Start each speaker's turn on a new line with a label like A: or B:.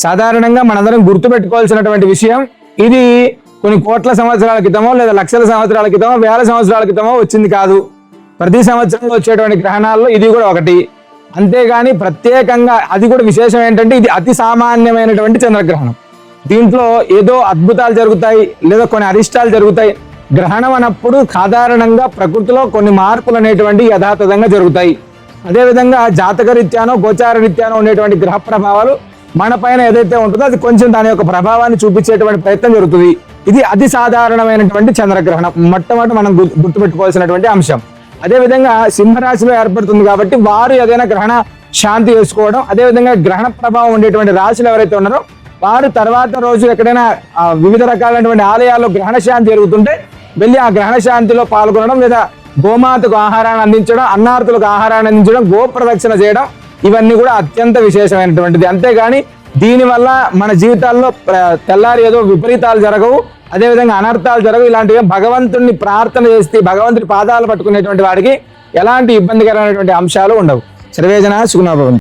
A: సాధారణంగా మనందరం గుర్తుపెట్టుకోవాల్సినటువంటి విషయం, ఇది కొన్ని కోట్ల సంవత్సరాల క్రితమో లేదా లక్షల సంవత్సరాల క్రితమో వేల సంవత్సరాల క్రితమో వచ్చింది కాదు. ప్రతి సంవత్సరంలో వచ్చేటువంటి గ్రహణాల్లో ఇది కూడా ఒకటి. అంతేగాని ప్రత్యేకంగా అది కూడా విశేషం ఏంటంటే ఇది అతి సామాన్యమైనటువంటి చంద్రగ్రహణం. దీంట్లో ఏదో అద్భుతాలు జరుగుతాయి లేదా కొన్ని అరిష్టాలు జరుగుతాయి. గ్రహణం అన్నప్పుడు సాధారణంగా ప్రకృతిలో కొన్ని మార్పులు అనేటువంటి యథాతథంగా జరుగుతాయి. అదేవిధంగా జాతక రీత్యానో గోచార రీత్యానో ఉండేటువంటి గ్రహ ప్రభావాలు మన పైన ఏదైతే ఉంటుందో అది కొంచెం దాని యొక్క ప్రభావాన్ని చూపించేటువంటి ప్రయత్నం జరుగుతుంది. ఇది అతి సాధారణమైనటువంటి చంద్రగ్రహణం, మొట్టమొదటి మనం గుర్తుపెట్టుకోవాల్సినటువంటి అంశం. అదేవిధంగా సింహరాశిలో ఏర్పడుతుంది కాబట్టి వారు ఏదైనా గ్రహణ శాంతి చేసుకోవడం, అదేవిధంగా గ్రహణ ప్రభావం ఉండేటువంటి రాశులు ఎవరైతే ఉన్నారో వారు తర్వాత రోజు ఎక్కడైనా వివిధ రకాలైనటువంటి ఆలయాల్లో గ్రహణ శాంతి జరుగుతుంటే వెళ్ళి ఆ గ్రహణ శాంతిలో పాల్గొనడం, లేదా గోమాతకు ఆహారాన్ని అందించడం, అన్నార్థులకు ఆహారాన్ని అందించడం, గోప్రదక్షిణ చేయడం, ఇవన్నీ కూడా అత్యంత విశేషమైనటువంటిది. అంతేగాని దీనివల్ల మన జీవితాల్లో తెల్లారి ఏదో విపరీతాలు జరగవు, అదేవిధంగా అనర్థాలు జరగవు. ఇలాంటివి భగవంతుడిని ప్రార్థన చేస్తే భగవంతుడి పాదాలు పట్టుకునేటువంటి వాడికి ఎలాంటి ఇబ్బందికరమైనటువంటి అంశాలు ఉండవు. సర్వేజన సుఖనో భవంతు.